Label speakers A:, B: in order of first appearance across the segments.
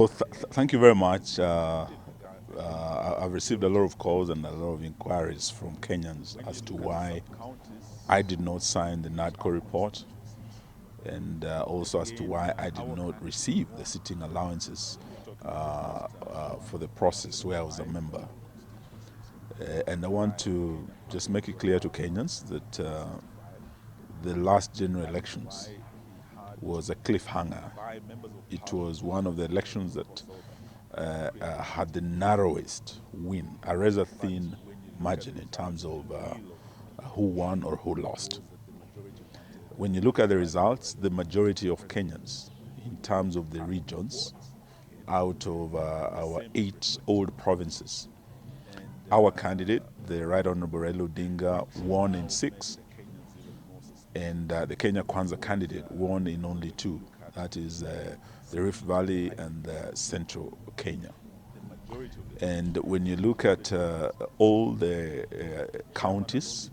A: Well, thank you very much. I've received a lot of calls and a lot of inquiries from Kenyans as to why I did not sign the Nadco report, and also as to why I did not receive the sitting allowances for the process where I was a member. And I want to just make it clear to Kenyans that the last general elections was a cliffhanger. It was one of the elections that had the narrowest win, a rather thin margin in terms of who won or who lost. When you look at the results, the majority of Kenyans, in terms of the regions, out of our 8 old provinces, our candidate, the Right Honorable Raila Odinga, won in 6, and the Kenya Kwanza candidate won in only 2. That is the Rift Valley and Central Kenya. And when you look at all the counties,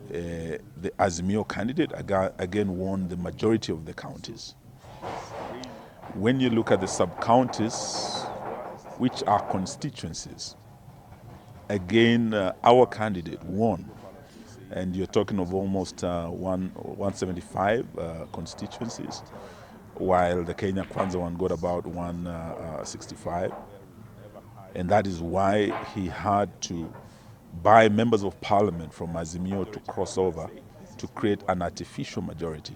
A: the Azimio candidate again won the majority of the counties. When you look at the sub-counties, which are constituencies, again our candidate won. And you're talking of almost 175 constituencies, while the Kenya Kwanza one got about 165. And that is why he had to buy members of parliament from Azimio to cross over to create an artificial majority.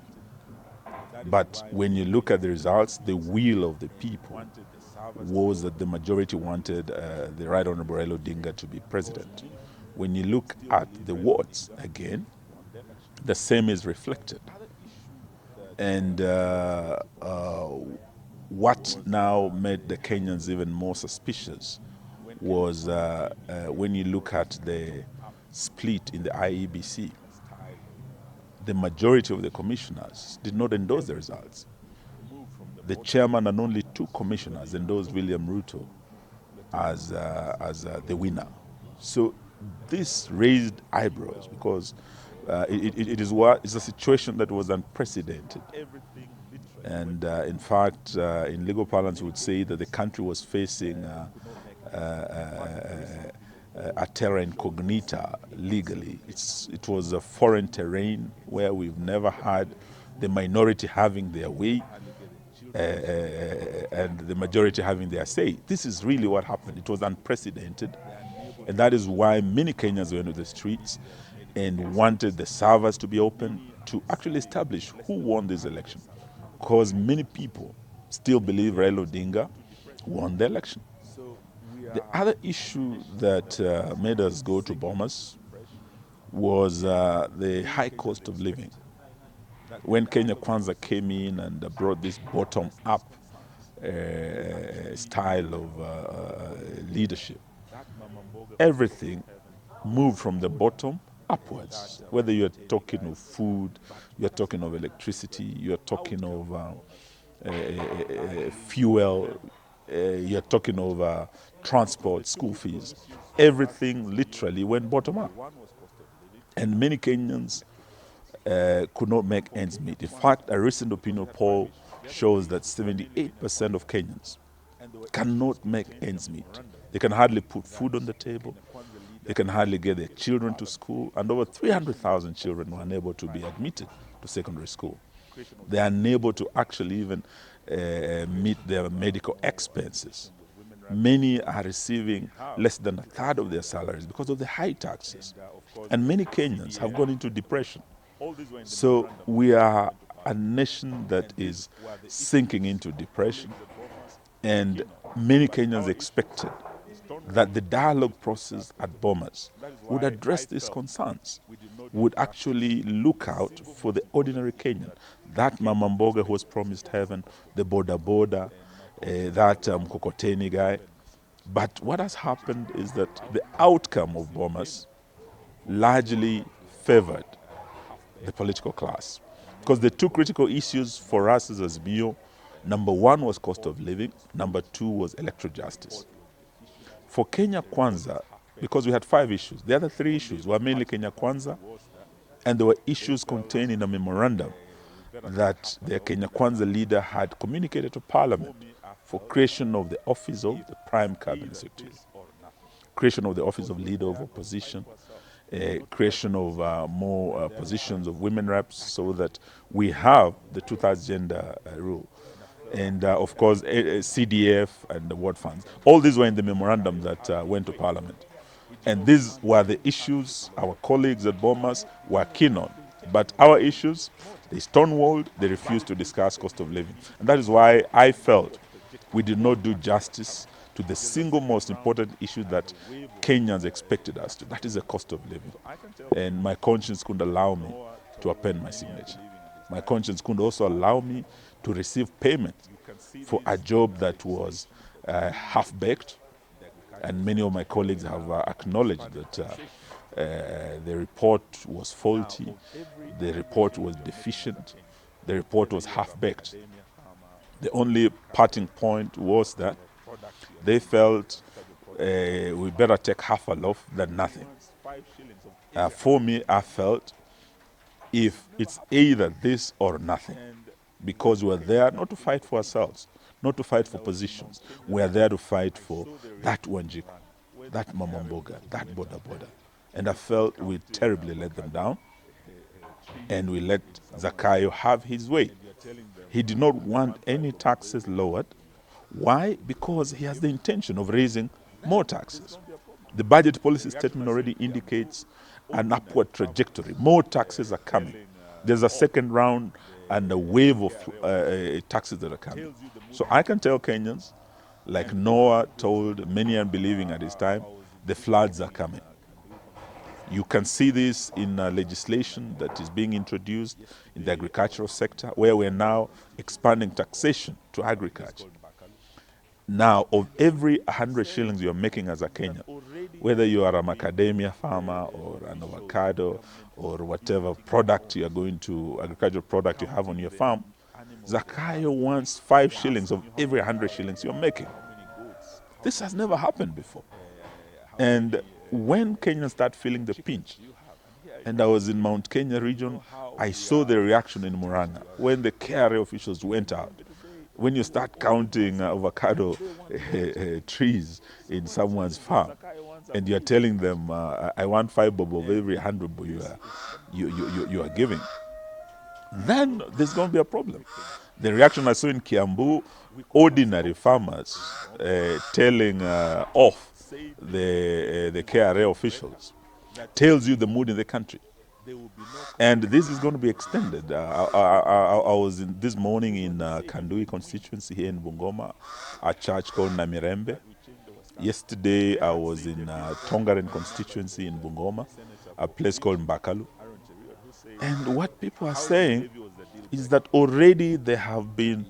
A: But when you look at the results, the will of the people was that the majority wanted the Right Honorable Raila Odinga to be president. When you look at the wards, again, the same is reflected. And what now made the Kenyans even more suspicious was when you look at the split in the IEBC, the majority of the commissioners did not endorse the results. The chairman and only 2 commissioners endorsed William Ruto as the winner. So this raised eyebrows because it's a situation that was unprecedented. And in fact, in legal parlance, we would say that the country was facing a terra incognita legally. It was a foreign terrain where we've never had the minority having their way and the majority having their say. This is really what happened. It was unprecedented. And that is why many Kenyans went to the streets and wanted the servers to be open to actually establish who won this election. Because many people still believe Raila Odinga won the election. The other issue that made us go to Bomas was the high cost of living. When Kenya Kwanza came in and brought this bottom-up style of leadership, everything moved from the bottom upwards. Whether you're talking of food, you're talking of electricity, you're talking of fuel, you're talking of transport, school fees, everything literally went bottom up. And many Kenyans could not make ends meet. In fact, a recent opinion poll shows that 78% of Kenyans cannot make ends meet. They can hardly put food on the table. They can hardly get their children to school. And over 300,000 children were unable to be admitted to secondary school. They are unable to actually even meet their medical expenses. Many are receiving less than a third of their salaries because of the high taxes. And many Kenyans have gone into depression. So we are a nation that is sinking into depression. And many Kenyans expected that the dialogue process at Bomas would address these concerns, would actually look out for the ordinary Kenyan, that Mama Mboga who was promised heaven, the boda, that Mkokoteni guy. But what has happened is that the outcome of Bomas largely favored the political class. Because the 2 critical issues for us as Azimio, number 1 was cost of living, number 2 was electoral justice. For Kenya Kwanza, because we had 5 issues, the other 3 issues were mainly Kenya Kwanza, and there were issues contained in a memorandum that the Kenya Kwanza leader had communicated to Parliament for creation of the office of the Prime Cabinet Secretary, creation of the office of Leader of Opposition, creation of more positions of women reps so that we have the two-thirds gender rule. And of course, CDF and the ward funds. All these were in the memorandum that went to Parliament. And these were the issues our colleagues at Bomas were keen on. But our issues, they stonewalled, they refused to discuss cost of living. And that is why I felt we did not do justice to the single most important issue that Kenyans expected us to. That is the cost of living. And my conscience couldn't allow me to append my signature. My conscience couldn't also allow me to receive payment for a job that was half-baked. And many of my colleagues have acknowledged that the report was faulty, the report was deficient, the report was half-baked. The only parting point was that they felt we better take half a loaf than nothing. For me, I felt if it's either this or nothing, because we're there not to fight for ourselves, not to fight for positions. We're there to fight for that Wanjiku, that Mamamboga, that Boda Boda. And I felt we terribly let them down, and we let Zakayo have his way. He did not want any taxes lowered. Why? Because he has the intention of raising more taxes. The budget policy statement already indicates an upward trajectory. More taxes are coming. There's a second round and a wave of taxes that are coming. So I can tell Kenyans, like Noah told many unbelieving at his time, the floods are coming. You can see this in legislation that is being introduced in the agricultural sector, where we're now expanding taxation to agriculture. Now, of every 100 shillings you're making as a Kenyan, whether you are a macadamia farmer or an avocado or whatever product you are going to, agricultural product you have on your farm, Zakayo wants 5 shillings of every 100 shillings you're making. This has never happened before. And when Kenyans start feeling the pinch, and I was in Mount Kenya region, I saw the reaction in Murang'a when the KRA officials went out. When you start counting avocado trees in someone's farm, and you're telling them, I want 5 bob of every 100 bob you are giving, then there's going to be a problem. The reaction I saw in Kiambu, ordinary farmers telling off the KRA officials, tells you the mood in the country. And this is going to be extended. I was this morning in Kandui constituency here in Bungoma, a church called Namirembe. Yesterday I was in Tongaren constituency in Bungoma, a place called Mbakalu. And what people are saying is that already there have been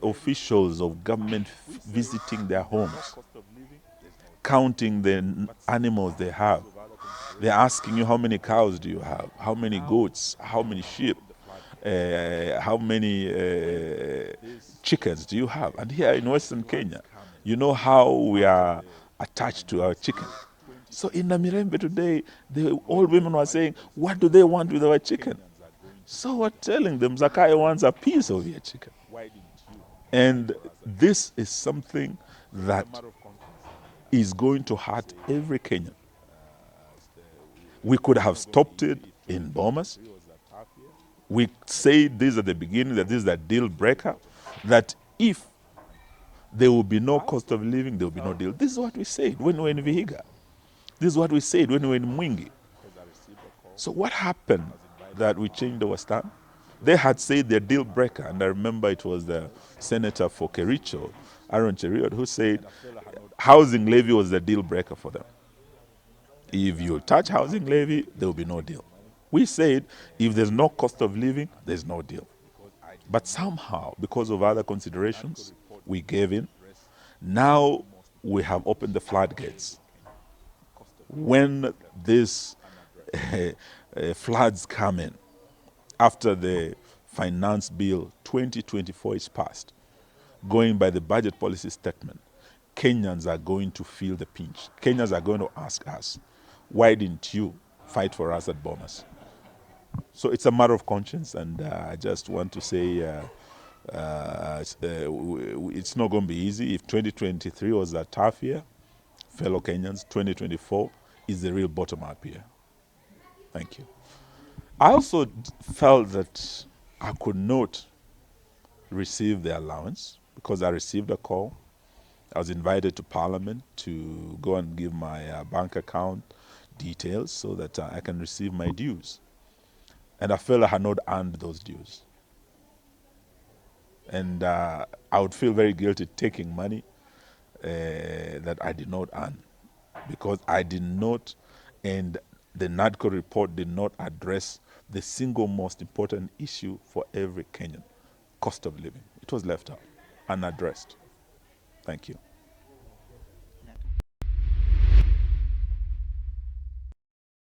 A: officials of government visiting their homes, counting the animals they have. They're asking you, how many cows do you have? How many goats? How many sheep? How many chickens do you have? And here in Western Kenya, you know how we are attached to our chicken. So in Namirembe today, all women were saying, what do they want with our chicken? So we're telling them, Zakayo wants a piece of your chicken. And this is something that is going to hurt every Kenyan. We could have stopped it in Bomas. We said this at the beginning, that this is a deal breaker, that if there will be no cost of living, there will be no deal. This is what we said when we were in Vihiga. This is what we said when we were in Mwingi. So what happened that we changed our stand? They had said their deal breaker, and I remember it was the senator for Kericho, Aaron Cheriot, who said housing levy was the deal breaker for them. If you touch housing levy, there will be no deal. We said if there's no cost of living, there's no deal. But somehow, because of other considerations, we gave in. Now we have opened the floodgates. When these floods come in, after the Finance Bill 2024 is passed, going by the budget policy statement, Kenyans are going to feel the pinch. Kenyans are going to ask us, why didn't you fight for us at Bomas? So it's a matter of conscience, and I just want to say It's not going to be easy. If 2023 was a tough year, fellow Kenyans, 2024 is the real bottom up year. Thank you. I also felt that I could not receive the allowance because I received a call. I was invited to Parliament to go and give my bank account details so that I can receive my dues. And I felt I had not earned those dues. And I would feel very guilty taking money that I did not earn because I did not, and the Nadco report did not address the single most important issue for every Kenyan, cost of living. It was left out, unaddressed. Thank you.